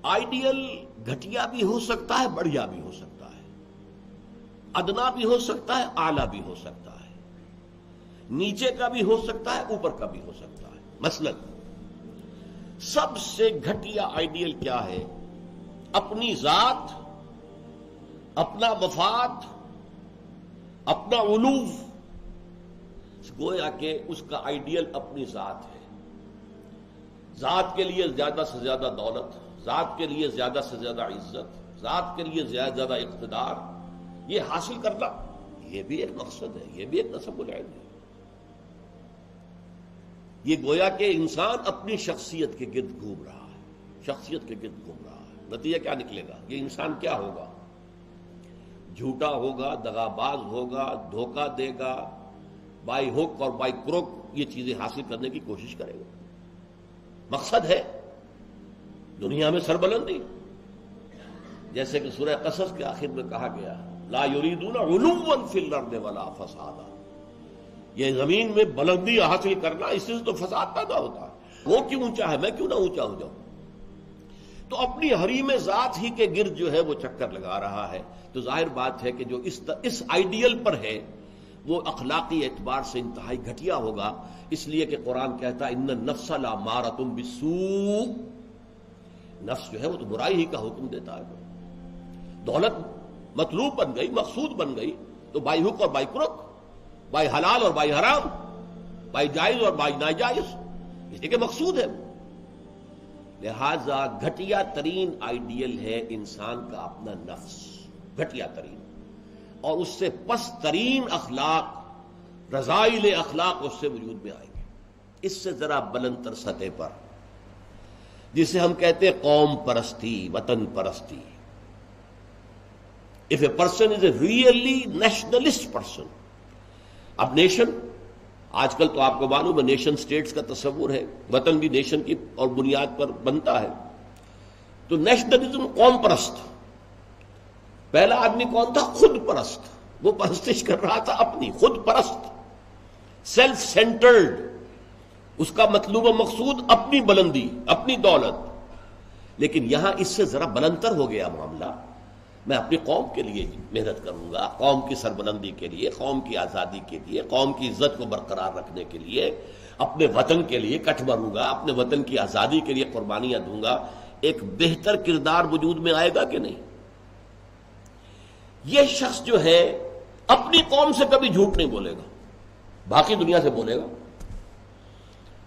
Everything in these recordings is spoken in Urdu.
آئیڈیل گھٹیا بھی ہو سکتا ہے، بڑھیا بھی ہو سکتا ہے، ادنا بھی ہو سکتا ہے، اعلیٰ بھی ہو سکتا ہے، نیچے کا بھی ہو سکتا ہے، اوپر کا بھی ہو سکتا ہے۔ مثلا سب سے گھٹیا آئیڈیل کیا ہے؟ اپنی ذات، اپنا مفاد، اپنا علوف، گویا کہ اس کا آئیڈیل اپنی ذات ہے۔ ذات کے لیے زیادہ سے زیادہ دولت، ذات کے لیے زیادہ سے زیادہ عزت، ذات کے لیے زیادہ اقتدار، یہ حاصل کرنا، یہ بھی ایک مقصد ہے، یہ بھی ایک نصب العین ہے۔ یہ گویا کہ انسان اپنی شخصیت کے گرد گھوم رہا ہے، شخصیت کے گرد گھوم رہا ہے۔ نتیجہ کیا نکلے گا؟ یہ انسان کیا ہوگا؟ جھوٹا ہوگا، دغاباز ہوگا، دھوکہ دے گا، بائی ہک اور بائی کروک یہ چیزیں حاصل کرنے کی کوشش کرے گا۔ مقصد ہے دنیا میں سربلندی، جیسے کہ سورہ قصص کے آخر میں کہا گیا، لا یریدون علوا فی الارض ولا فسادا، یہ زمین میں بلندی حاصل کرنا، اس سے تو فساد پیدا ہوتا ہے۔ وہ کیوں اونچا ہے، میں کیوں نہ اونچا ہو جاؤں؟ تو اپنی حریم ذات ہی کے گرد جو ہے وہ چکر لگا رہا ہے۔ تو ظاہر بات ہے کہ جو اس آئیڈیل پر ہے وہ اخلاقی اعتبار سے انتہائی گھٹیا ہوگا، اس لیے کہ قرآن کہتا ہے ان النفس لامارۃ بالسوء، نفس جو ہے وہ تو برائی ہی کا حکم دیتا ہے۔ دولت مطلوب بن گئی، مقصود بن گئی، تو بائی حق اور بائی کروک، بائی حلال اور بائی حرام، بائی جائز اور بائی ناجائز، اس لیے کہ مقصود ہے۔ لہذا گھٹیا ترین آئیڈیل ہے انسان کا اپنا نفس، گھٹیا ترین، اور اس سے پست ترین اخلاق، رذائل اخلاق اس سے وجود میں آئیں گے۔ اس سے ذرا بلند تر سطح پر، جسے ہم کہتے ہیں قوم پرستی، وطن پرستی۔ If a person is a really nationalist person، اب نیشن، آج کل تو آپ کو معلوم ہے نیشن سٹیٹس کا تصور ہے، وطن بھی نیشن کی اور بنیاد پر بنتا ہے۔ تو نیشنلزم قوم پرست، پہلا آدمی کون تھا؟ خود پرست، وہ پرستش کر رہا تھا اپنی، خود پرست، سیلف سینٹرڈ، اس کا مطلوب و مقصود اپنی بلندی، اپنی دولت۔ لیکن یہاں اس سے ذرا بلندتر ہو گیا معاملہ، میں اپنی قوم کے لیے محنت کروں گا، قوم کی سربلندی کے لیے، قوم کی آزادی کے لیے، قوم کی عزت کو برقرار رکھنے کے لیے، اپنے وطن کے لیے کٹ مروں گا، اپنے وطن کی آزادی کے لیے قربانیاں دوں گا۔ ایک بہتر کردار وجود میں آئے گا کہ نہیں؟ یہ شخص جو ہے اپنی قوم سے کبھی جھوٹ نہیں بولے گا، باقی دنیا سے بولے گا۔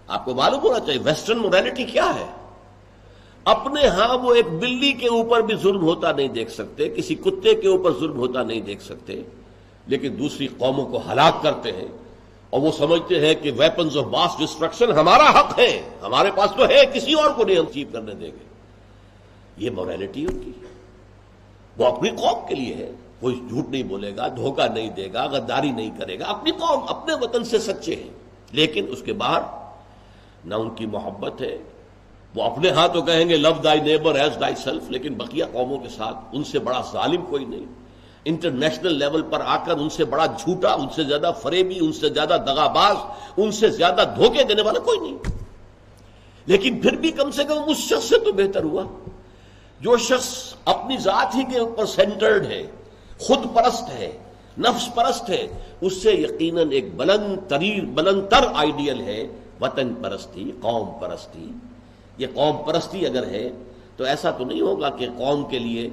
آپ کو معلوم ہونا چاہیے ویسٹرن مورالٹی کیا ہے۔ اپنے ہاں وہ ایک بلی کے اوپر بھی ظلم ہوتا نہیں دیکھ سکتے، کسی کتے کے اوپر ظلم ہوتا نہیں دیکھ سکتے، لیکن دوسری قوموں کو ہلاک کرتے ہیں، اور وہ سمجھتے ہیں کہ ویپنز آف ماس ڈسٹرکشن ہمارا حق ہے، ہمارے پاس تو ہے، کسی اور کو نہیں ہم اچیو کرنے دیں گے۔ یہ مورالٹی ان کی، وہ اپنی قوم کے لیے ہے، کوئی جھوٹ نہیں بولے گا، دھوکہ نہیں دے گا، غداری نہیں کرے گا، اپنی قوم، اپنے وطن سے سچے ہیں۔ لیکن اس کے باہر نہ ان کی محبت ہے، وہ اپنے ہاں تو کہیں گے لو دائی نیبر ایز دائی سیلف، لیکن بقیہ قوموں کے ساتھ ان سے بڑا ظالم کوئی نہیں، انٹرنیشنل لیول پر آ کر ان سے بڑا جھوٹا، ان سے زیادہ فریبی، ان سے زیادہ دغاباز، ان سے زیادہ دھوکے دینے والا کوئی نہیں۔ لیکن پھر بھی کم سے کم اس شخص سے تو بہتر ہوا جو شخص اپنی ذات ہی کے اوپر سینٹرڈ ہے، خود پرست ہے، نفس پرست ہے، اس سے یقیناً ایک بلند تر آئیڈیل ہے وطن پرستی، قوم پرستی۔ یہ قوم پرستی اگر ہے تو ایسا تو نہیں ہوگا کہ قوم کے لیے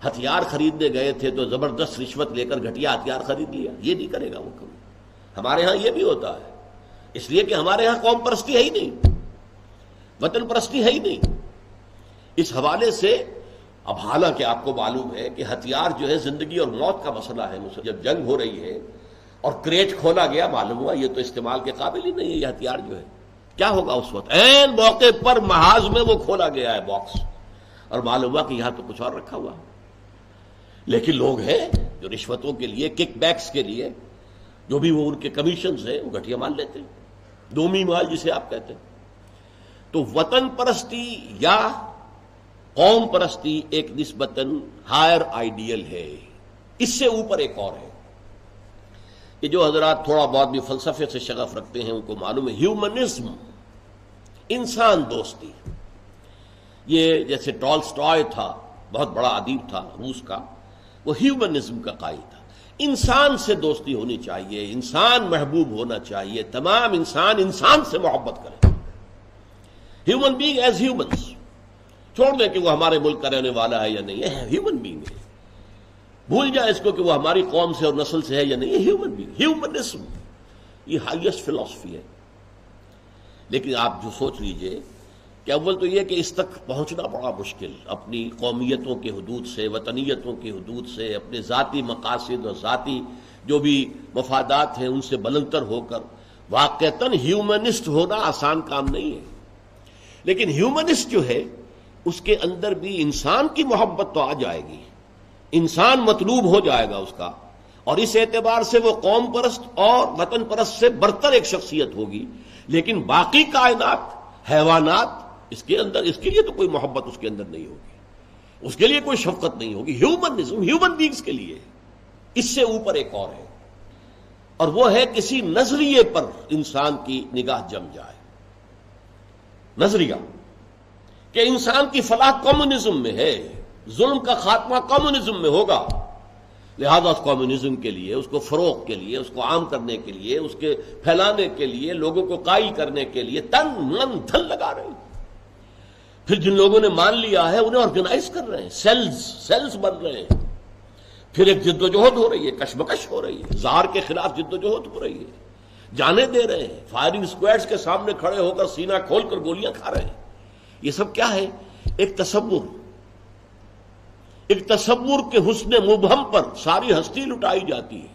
ہتھیار خریدنے گئے تھے تو زبردست رشوت لے کر گھٹیا ہتھیار خرید لیا، یہ نہیں کرے گا وہ کبھی۔ ہمارے ہاں یہ بھی ہوتا ہے، اس لیے کہ ہمارے ہاں قوم پرستی ہے ہی نہیں، وطن پرستی ہے ہی نہیں۔ اس حوالے سے اب حالانکہ آپ کو معلوم ہے کہ ہتھیار جو ہے زندگی اور موت کا مسئلہ ہے، جب جنگ ہو رہی ہے اور کریٹ کھولا گیا، معلوم ہوا یہ تو استعمال کے قابل ہی نہیں ہے یہ ہتھیار جو ہے، کیا ہوگا اس وقت؟ عین موقع پر محاذ میں وہ کھولا گیا ہے باکس، اور معلوم ہوا کہ یہاں تو کچھ اور رکھا ہوا ہے۔ لیکن لوگ ہیں جو رشوتوں کے لیے، کک بیکس کے لیے، جو بھی وہ ان کے کمیشنز ہیں، وہ گھٹیا مال لیتے ہیں، دومی مال جسے آپ کہتے ہیں۔ تو وطن پرستی یا قوم پرستی ایک نسبتاً ہائر آئیڈیل ہے، اس سے اوپر ایک اور ہے۔ کہ جو حضرات تھوڑا بہت بھی فلسفے سے شغف رکھتے ہیں ان کو معلوم ہے، ہیومنزم، انسان دوستی، یہ جیسے ٹالسٹائے تھا، بہت بڑا ادیب تھا روس کا، وہ ہیومنزم کا قائل تھا. انسان سے دوستی ہونی چاہیے، انسان محبوب ہونا چاہیے، تمام انسان انسان سے محبت کریں. ہیومن بینگ ایز ہیومنس، چھوڑ دیں کہ وہ ہمارے ملک کا رہنے والا ہے یا نہیں ہے، ہیومن بینگ ہے. بھول جائیں اس کو کہ وہ ہماری قوم سے اور نسل سے ہے یا نہیں ہے، ہیومن بینگ. ہیومنزم یہ ہائیسٹ فلسفی ہے. لیکن آپ جو سوچ لیجئے کہ اول تو یہ کہ اس تک پہنچنا بڑا مشکل، اپنی قومیتوں کے حدود سے، وطنیتوں کے حدود سے، اپنے ذاتی مقاصد اور ذاتی جو بھی مفادات ہیں ان سے بلندتر ہو کر واقعتاً ہیومنسٹ ہونا آسان کام نہیں ہے. لیکن ہیومنسٹ جو ہے اس کے اندر بھی انسان کی محبت تو آ جائے گی، انسان مطلوب ہو جائے گا اس کا، اور اس اعتبار سے وہ قوم پرست اور وطن پرست سے برتر ایک شخصیت ہوگی. لیکن باقی کائنات، حیوانات، اس کے اندر اس کے لیے تو کوئی محبت اس کے اندر نہیں ہوگی، اس کے لیے کوئی شفقت نہیں ہوگی. ہیومنزم ہیومن بینگز کے لیے. اس سے اوپر ایک اور ہے، اور وہ ہے کسی نظریے پر انسان کی نگاہ جم جائے. نظریہ کہ انسان کی فلاح کمیونزم میں ہے، ظلم کا خاتمہ کمیونزم میں ہوگا، لہذا اس کمیونزم کے لیے، اس کو فروغ کے لیے، اس کو عام کرنے کے لیے، اس کے پھیلانے کے لیے، لوگوں کو قائل کرنے کے لیے تن من دھن لگا رہے ہیں. پھر جن لوگوں نے مان لیا ہے انہیں آرگنائز کر رہے ہیں، سیلز بن رہے ہیں. پھر ایک جد و جہد ہو رہی ہے، کشمکش ہو رہی ہے، زہر کے خلاف جد و جہد ہو رہی ہے، جانے دے رہے ہیں، فائرنگ اسکواڈز کے سامنے کھڑے ہو کر سینہ کھول کر گولیاں کھا رہے ہیں. یہ سب کیا ہے؟ ایک تصور کے حسن مبہم پر ساری ہستی لٹائی جاتی ہے.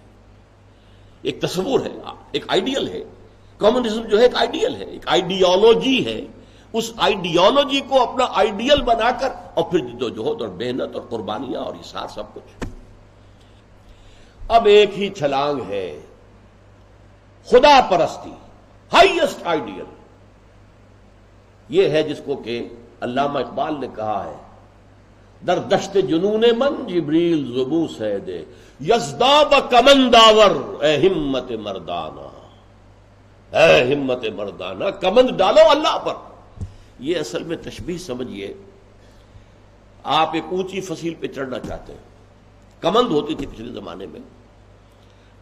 ایک تصور ہے، ایک آئیڈیل ہے. کمیونزم جو ہے ایک آئیڈیل ہے، ایک آئیڈیالوجی ہے. اس آئیڈیالوجی کو اپنا آئیڈیل بنا کر اور پھر جد و جہد اور محنت اور قربانیاں اور اثار سب کچھ. اب ایک ہی چھلانگ ہے، خدا پرستی، ہائیسٹ آئیڈیل. یہ ہے جس کو کہ علامہ اقبال نے کہا ہے، در دشت جنون من جبریل زبو سے دے یزداب کمنداور، اے ہمت مردانہ، اے ہمت مردانہ، کمند ڈالو اللہ پر. یہ اصل میں تشبیہ سمجھیے، آپ ایک اونچی فصیل پہ چڑھنا چاہتے ہیں، کمند ہوتی تھی پچھلے زمانے میں،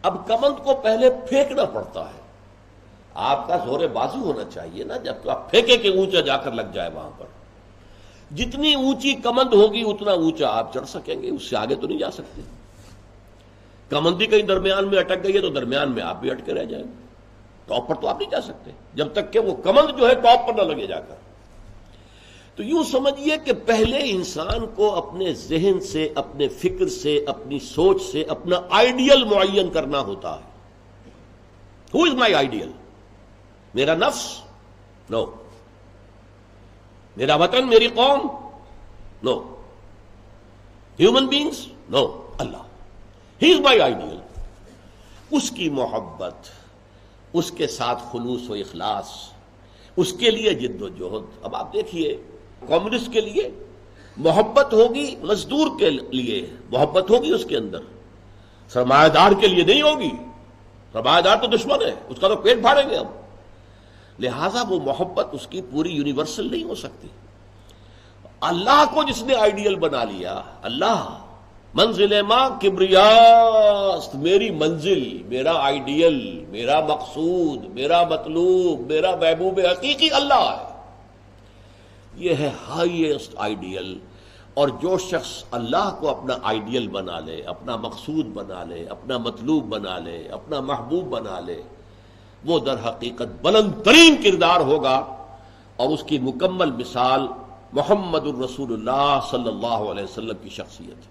اب کمند کو پہلے پھینکنا پڑتا ہے. آپ کا زور بازو ہونا چاہیے نا، جب تو آپ پھینکے کہ اونچا جا کر لگ جائے وہاں پر. جتنی اونچی کمند ہوگی اتنا اونچا آپ چڑھ سکیں گے، اس سے آگے تو نہیں جا سکتے. کمندی کہیں درمیان میں اٹک گئی ہے تو درمیان میں آپ بھی اٹکے رہ جائیں گے، ٹاپ پر تو آپ نہیں جا سکتے جب تک کہ وہ کمند جو ہے ٹاپ پر نہ لگے جا کر. تو یوں سمجھیے کہ پہلے انسان کو اپنے ذہن سے، اپنے فکر سے، اپنی سوچ سے اپنا آئیڈیل معین کرنا ہوتا ہے. Who is my ideal? میرا نفس؟ نو. میرا وطن، میری قوم؟ نو. Human beings? نو. اللہ. He is my ideal. اس کی محبت، اس کے ساتھ خلوص و اخلاص، اس کے لیے جد و جہد. اب آپ دیکھیے، کمیونسٹ کے لیے محبت ہوگی، مزدور کے لیے محبت ہوگی اس کے اندر، سرمایہ دار کے لیے نہیں ہوگی. سرمایہ دار تو دشمن ہے، اس کا تو پیٹ پھاڑیں گے ہم. لہذا وہ محبت اس کی پوری یونیورسل نہیں ہو سکتی. اللہ کو جس نے آئیڈیل بنا لیا، اللہ منزل ماں کبریاست، میری منزل، میرا آئیڈیل، میرا مقصود، میرا مطلوب، میرا محبوب حقیقی اللہ ہے. یہ ہے ہائیسٹ آئیڈیل. اور جو شخص اللہ کو اپنا آئیڈیل بنا لے، اپنا مقصود بنا لے، اپنا مطلوب بنا لے، اپنا محبوب بنا لے، وہ در حقیقت بلند ترین کردار ہوگا. اور اس کی مکمل مثال محمد الرسول اللہ صلی اللہ علیہ وسلم کی شخصیت ہے.